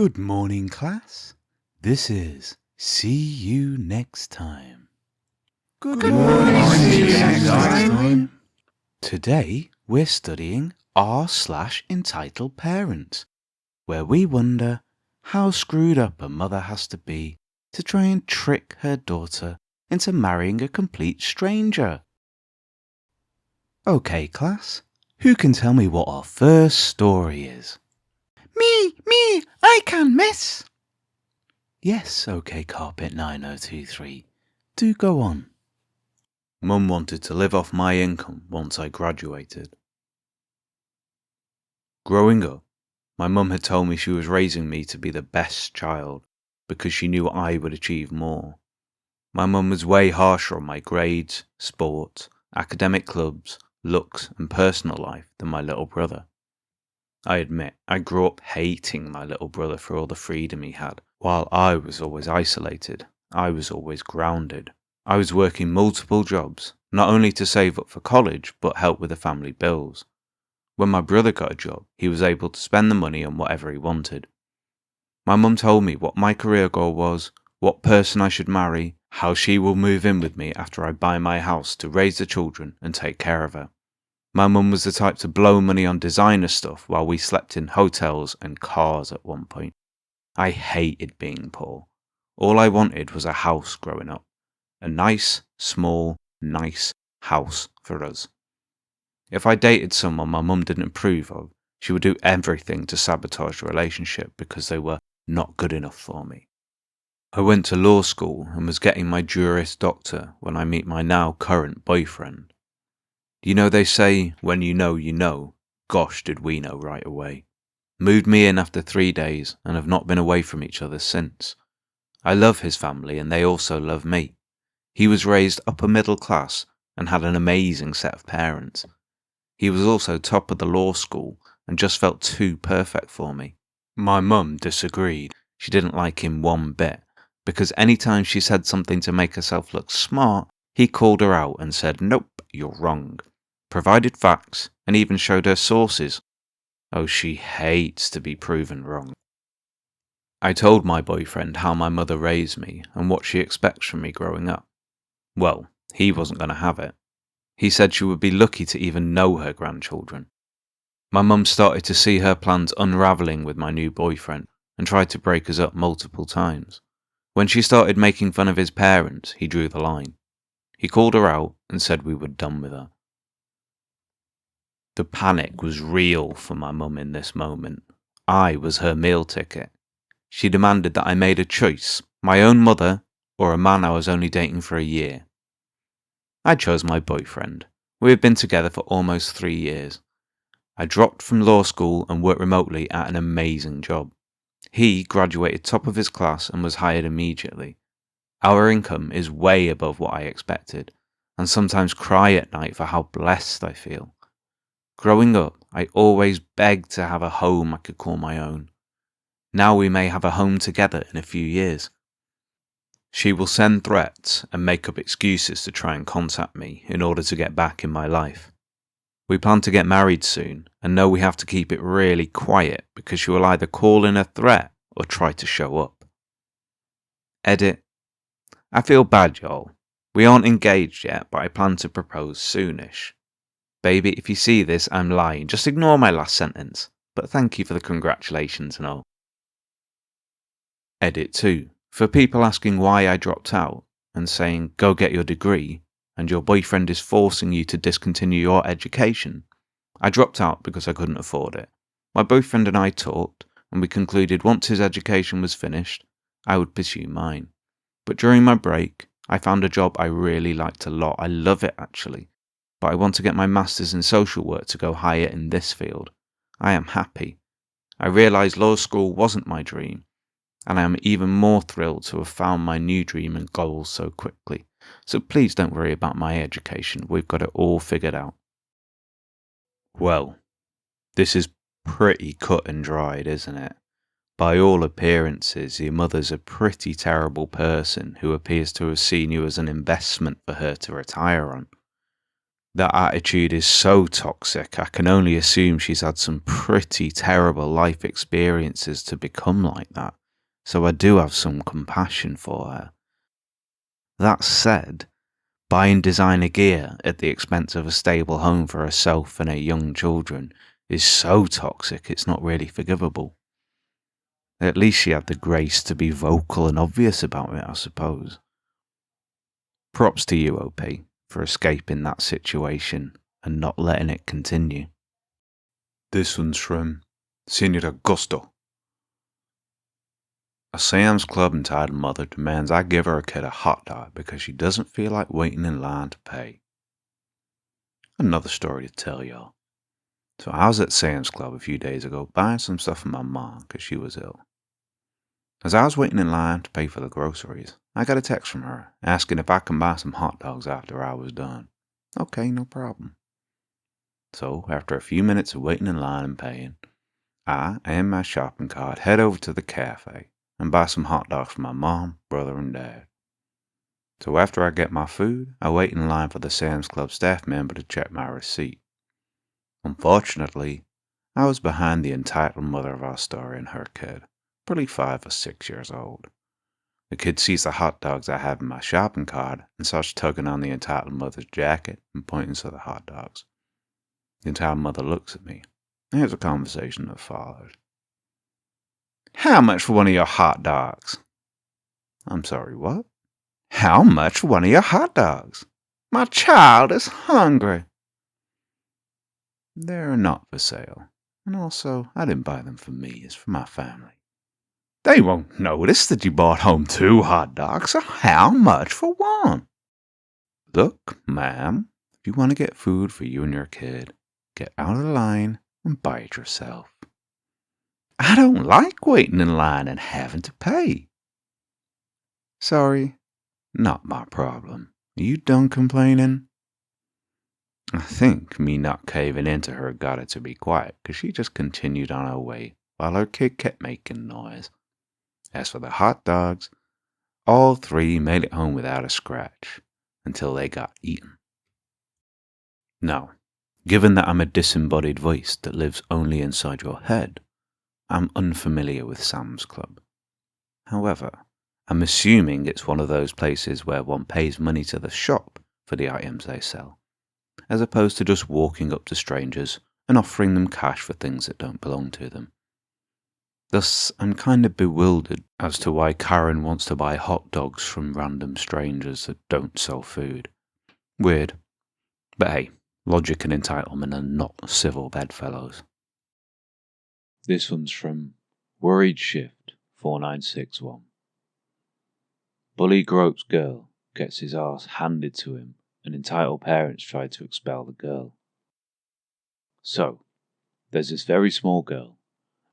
Good morning, class. This is See You Next Time. Good morning. See you next time. Today we're studying r/entitled parents, where we wonder how screwed up a mother has to be to try and trick her daughter into marrying a complete stranger. Okay, class, who can tell me what our first story is? Me, I can, miss. Yes, okay, Carpet 9023. Do go on. Mum wanted to live off my income once I graduated. Growing up, my mum had told me she was raising me to be the best child because she knew I would achieve more. My mum was way harsher on my grades, sports, academic clubs, looks and personal life than my little brother. I admit, I grew up hating my little brother for all the freedom he had. While I was always isolated, I was always grounded. I was working multiple jobs, not only to save up for college, but help with the family bills. When my brother got a job, he was able to spend the money on whatever he wanted. My mum told me what my career goal was, what person I should marry, how she will move in with me after I buy my house to raise the children and take care of her. My mum was the type to blow money on designer stuff while we slept in hotels and cars at one point. I hated being poor. All I wanted was a house growing up. A nice, small, nice house for us. If I dated someone my mum didn't approve of, she would do everything to sabotage the relationship because they were not good enough for me. I went to law school and was getting my Juris Doctor when I meet my now current boyfriend. You know they say, when you know, gosh did we know right away. Moved me in after 3 days and have not been away from each other since. I love his family and they also love me. He was raised upper middle class and had an amazing set of parents. He was also top of the law school and just felt too perfect for me. My mum disagreed. She didn't like him one bit, because anytime she said something to make herself look smart, he called her out and said, "Nope, you're wrong." Provided facts and even showed her sources. Oh, she hates to be proven wrong. I told my boyfriend how my mother raised me and what she expects from me growing up. Well, he wasn't going to have it. He said she would be lucky to even know her grandchildren. My mum started to see her plans unravelling with my new boyfriend and tried to break us up multiple times. When she started making fun of his parents, he drew the line. He called her out and said we were done with her. The panic was real for my mum in this moment. I was her meal ticket. She demanded that I made a choice, my own mother or a man I was only dating for a year. I chose my boyfriend. We had been together for almost 3 years. I dropped from law school and worked remotely at an amazing job. He graduated top of his class and was hired immediately. Our income is way above what I expected, and sometimes cry at night for how blessed I feel. Growing up, I always begged to have a home I could call my own. Now we may have a home together in a few years. She will send threats and make up excuses to try and contact me in order to get back in my life. We plan to get married soon and know we have to keep it really quiet because she will either call in a threat or try to show up. Edit. I feel bad, y'all. We aren't engaged yet, but I plan to propose soonish. Baby, if you see this, I'm lying. Just ignore my last sentence. But thank you for the congratulations and all. Edit 2. For people asking why I dropped out and saying, go get your degree, and your boyfriend is forcing you to discontinue your education. I dropped out because I couldn't afford it. My boyfriend and I talked, and we concluded once his education was finished, I would pursue mine. But during my break, I found a job I really liked a lot. I love it actually. But I want to get my master's in social work to go higher in this field. I am happy. I realised law school wasn't my dream, and I am even more thrilled to have found my new dream and goals so quickly. So please don't worry about my education. We've got it all figured out. Well, this is pretty cut and dried, isn't it? By all appearances, your mother's a pretty terrible person who appears to have seen you as an investment for her to retire on. That attitude is so toxic, I can only assume she's had some pretty terrible life experiences to become like that, so I do have some compassion for her. That said, buying designer gear at the expense of a stable home for herself and her young children is so toxic it's not really forgivable. At least she had the grace to be vocal and obvious about it, I suppose. Props to you, OP, for escaping that situation and not letting it continue. This one's from Senor Augusto. A Sam's Club entitled mother demands I give her kid a hot dog because she doesn't feel like waiting in line to pay. Another story to tell y'all. So I was at Sam's Club a few days ago buying some stuff for my mom because she was ill. As I was waiting in line to pay for the groceries, I got a text from her asking if I can buy some hot dogs after I was done. Okay, no problem. So after a few minutes of waiting in line and paying, I and my shopping cart head over to the cafe and buy some hot dogs for my mom, brother, and dad. So after I get my food, I wait in line for the Sam's Club staff member to check my receipt. Unfortunately, I was behind the entitled mother of our story and her kid, probably 5 or 6 years old. The kid sees the hot dogs I have in my shopping cart and starts tugging on the entitled mother's jacket and pointing to the hot dogs. The entitled mother looks at me. Here's a conversation that followed. How much for one of your hot dogs? I'm sorry, what? How much for one of your hot dogs? My child is hungry. They're not for sale. And also, I didn't buy them for me, it's for my family. They won't notice that you brought home 2 hot dogs, so how much for one? Look, ma'am, if you want to get food for you and your kid, get out of the line and buy it yourself. I don't like waiting in line and having to pay. Sorry, not my problem. Are you done complaining? I think me not caving into her got her to be quiet, 'cause she just continued on her way while her kid kept making noise. As for the hot dogs, all 3 made it home without a scratch until they got eaten. Now, given that I'm a disembodied voice that lives only inside your head, I'm unfamiliar with Sam's Club. However, I'm assuming it's one of those places where one pays money to the shop for the items they sell, as opposed to just walking up to strangers and offering them cash for things that don't belong to them. Thus, I'm kind of bewildered as to why Karen wants to buy hot dogs from random strangers that don't sell food. Weird. But hey, logic and entitlement are not civil bedfellows. This one's from Worried Shift 4961. Bully gropes girl, gets his arse handed to him, and entitled parents try to expel the girl. So, there's this very small girl,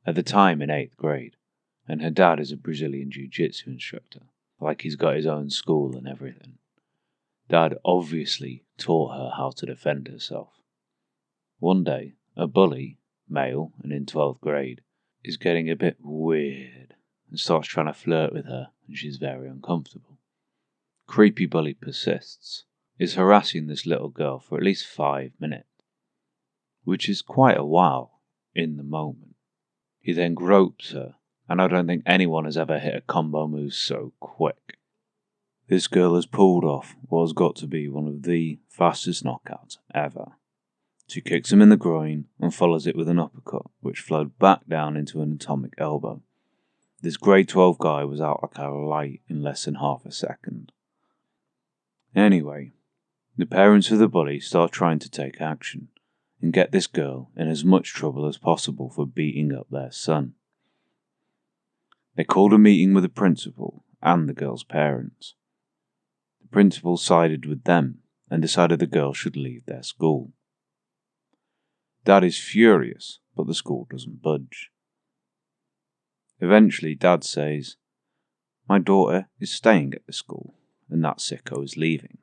at the time in 8th grade, and her dad is a Brazilian jiu-jitsu instructor, like he's got his own school and everything. Dad obviously taught her how to defend herself. One day, a bully, male and in 12th grade, is getting a bit weird and starts trying to flirt with her, and she's very uncomfortable. Creepy bully persists, is harassing this little girl for at least 5 minutes, which is quite a while in the moment. He then gropes her, and I don't think anyone has ever hit a combo move so quick. This girl has pulled off what has got to be one of the fastest knockouts ever. She kicks him in the groin and follows it with an uppercut, which flowed back down into an atomic elbow. This grade 12 guy was out like a light in less than half a second. Anyway, the parents of the bully start trying to take action and get this girl in as much trouble as possible for beating up their son. They called a meeting with the principal and the girl's parents. The principal sided with them and decided the girl should leave their school. Dad is furious, but the school doesn't budge. Eventually, Dad says, "My daughter is staying at the school, and that sicko is leaving.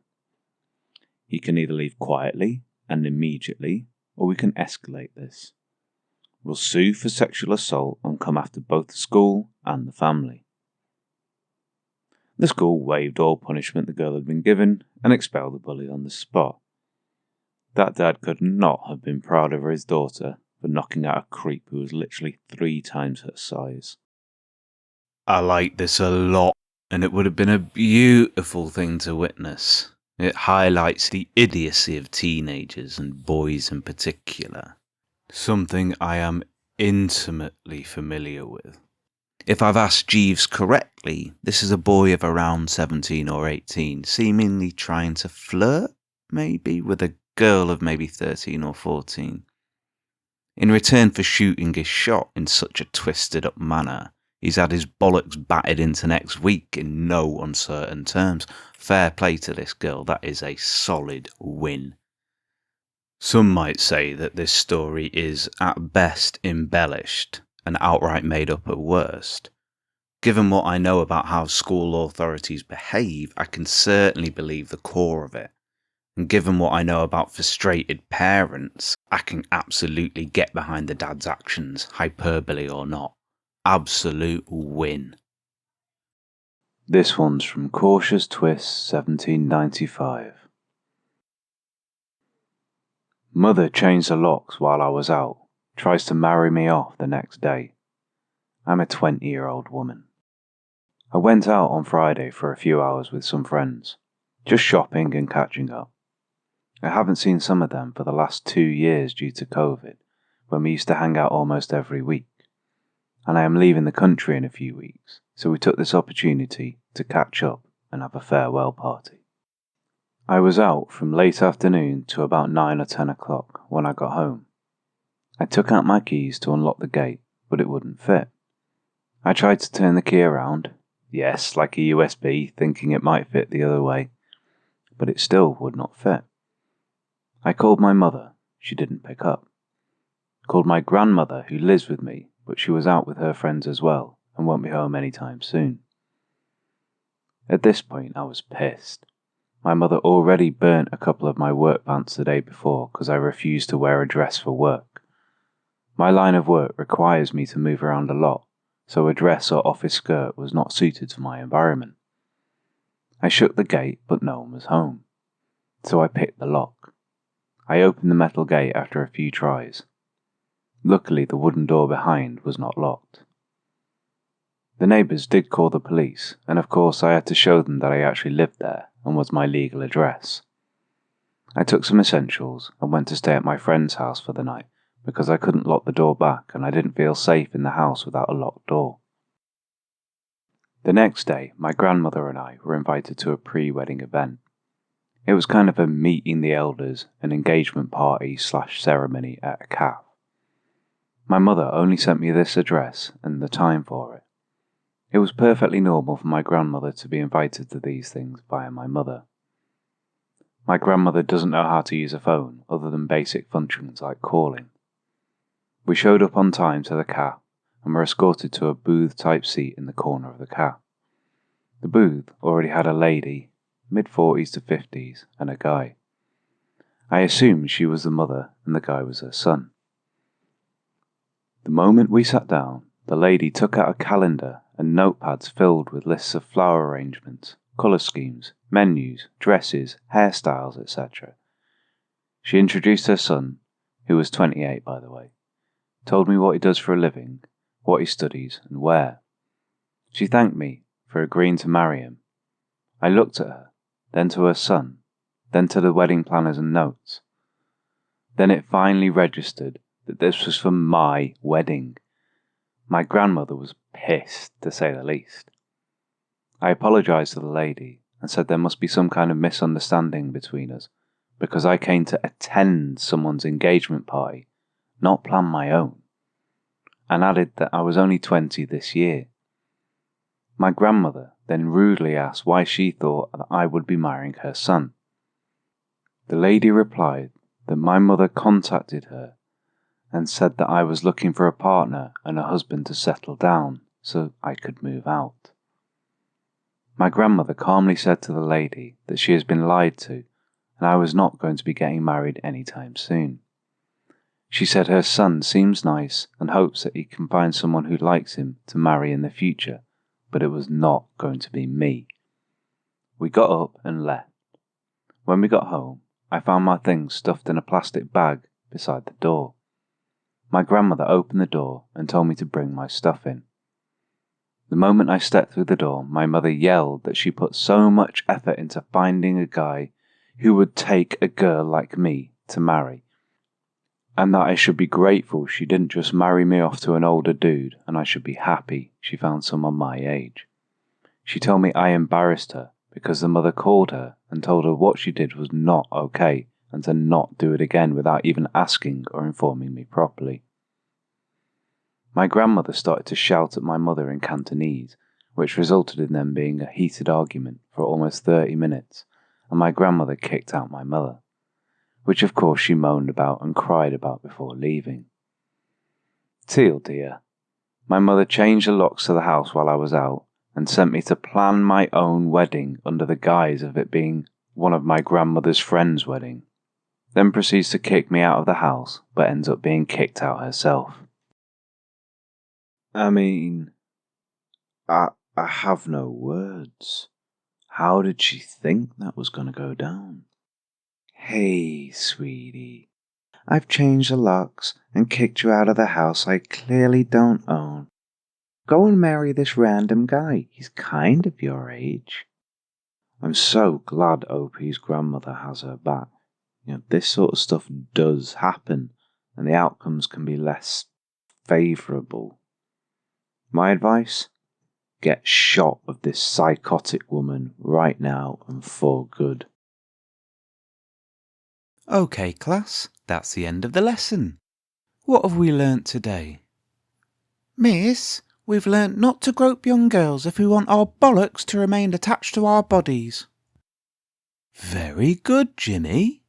He can either leave quietly and immediately, or we can escalate this. We'll sue for sexual assault and come after both the school and the family." The school waived all punishment the girl had been given and expelled the bully on the spot. That dad could not have been proud of his daughter for knocking out a creep who was literally 3 times her size. I like this a lot, and it would have been a beautiful thing to witness. It highlights the idiocy of teenagers and boys in particular, something I am intimately familiar with. If I've asked Jeeves correctly, this is a boy of around 17 or 18, seemingly trying to flirt, maybe, with a girl of maybe 13 or 14. In return for shooting his shot in such a twisted up manner, he's had his bollocks batted into next week in no uncertain terms. Fair play to this girl, that is a solid win. Some might say that this story is at best embellished and outright made up at worst. Given what I know about how school authorities behave, I can certainly believe the core of it. And given what I know about frustrated parents, I can absolutely get behind the dad's actions, hyperbole or not. Absolute win. This one's from Cautious Twist 1795. Mother changed the locks while I was out, tries to marry me off the next day. I'm a 20-year-old woman. I went out on Friday for a few hours with some friends, just shopping and catching up. I haven't seen some of them for the last 2 years due to COVID, when we used to hang out almost every week. And I am leaving the country in a few weeks, so we took this opportunity to catch up and have a farewell party. I was out from late afternoon to about 9 or 10 o'clock when I got home. I took out my keys to unlock the gate, but it wouldn't fit. I tried to turn the key around, yes, like a USB, thinking it might fit the other way, but it still would not fit. I called my mother, she didn't pick up. Called my grandmother, who lives with me, but she was out with her friends as well and won't be home anytime soon. At this point, I was pissed. My mother already burnt a couple of my work pants the day before because I refused to wear a dress for work. My line of work requires me to move around a lot, so a dress or office skirt was not suited to my environment. I shook the gate, but no one was home, so I picked the lock. I opened the metal gate after a few tries. Luckily, the wooden door behind was not locked. The neighbours did call the police, and of course I had to show them that I actually lived there and was my legal address. I took some essentials and went to stay at my friend's house for the night because I couldn't lock the door back and I didn't feel safe in the house without a locked door. The next day, my grandmother and I were invited to a pre-wedding event. It was kind of a meeting the elders, an engagement party / ceremony at a cafe. My mother only sent me this address and the time for it. It was perfectly normal for my grandmother to be invited to these things via my mother. My grandmother doesn't know how to use a phone other than basic functions like calling. We showed up on time to the cafe and were escorted to a booth-type seat in the corner of the cafe. The booth already had a lady, mid-40s to 50s, and a guy. I assumed she was the mother and the guy was her son. The moment we sat down, the lady took out a calendar and notepads filled with lists of flower arrangements, colour schemes, menus, dresses, hairstyles, etc. She introduced her son, who was 28 by the way, told me what he does for a living, what he studies, and where. She thanked me for agreeing to marry him. I looked at her, then to her son, then to the wedding planners and notes. Then it finally registered that this was for my wedding. My grandmother was pissed, to say the least. I apologised to the lady and said there must be some kind of misunderstanding between us because I came to attend someone's engagement party, not plan my own, and added that I was only 20 this year. My grandmother then rudely asked why she thought that I would be marrying her son. The lady replied that my mother contacted her and said that I was looking for a partner and a husband to settle down so I could move out. My grandmother calmly said to the lady that she has been lied to and I was not going to be getting married anytime soon. She said her son seems nice and hopes that he can find someone who likes him to marry in the future, but it was not going to be me. We got up and left. When we got home, I found my things stuffed in a plastic bag beside the door. My grandmother opened the door and told me to bring my stuff in. The moment I stepped through the door, my mother yelled that she put so much effort into finding a guy who would take a girl like me to marry, and that I should be grateful she didn't just marry me off to an older dude, and I should be happy she found someone my age. She told me I embarrassed her because the mother called her and told her what she did was not okay and to not do it again without even asking or informing me properly. My grandmother started to shout at my mother in Cantonese, which resulted in them being a heated argument for almost 30 minutes, and my grandmother kicked out my mother, which of course she moaned about and cried about before leaving. Teal dear, my mother changed the locks to the house while I was out and sent me to plan my own wedding under the guise of it being one of my grandmother's friends' wedding, then proceeds to kick me out of the house but ends up being kicked out herself. I mean, I have no words. How did she think that was going to go down? Hey, sweetie, I've changed the locks and kicked you out of the house I clearly don't own. Go and marry this random guy. He's kind of your age. I'm so glad OP's grandmother has her back. This sort of stuff does happen, and the outcomes can be less favourable. My advice? Get shot of this psychotic woman right now and for good. Okay, class, that's the end of the lesson. What have we learnt today? Miss, we've learnt not to grope young girls if we want our bollocks to remain attached to our bodies. Very good, Jimmy.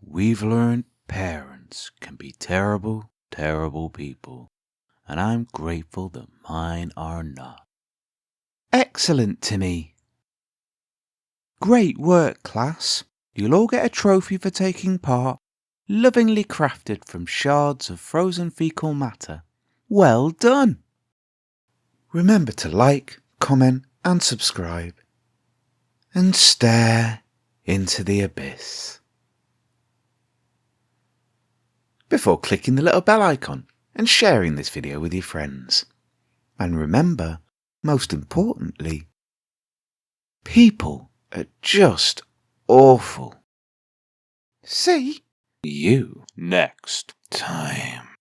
We've learnt parents can be terrible, terrible people, and I'm grateful that mine are not. Excellent, Timmy. Great work, class. You'll all get a trophy for taking part, lovingly crafted from shards of frozen fecal matter. Well done! Remember to like, comment and subscribe. And stare into the abyss. Before clicking the little bell icon and sharing this video with your friends. And remember, most importantly, people are just awful. See you next time.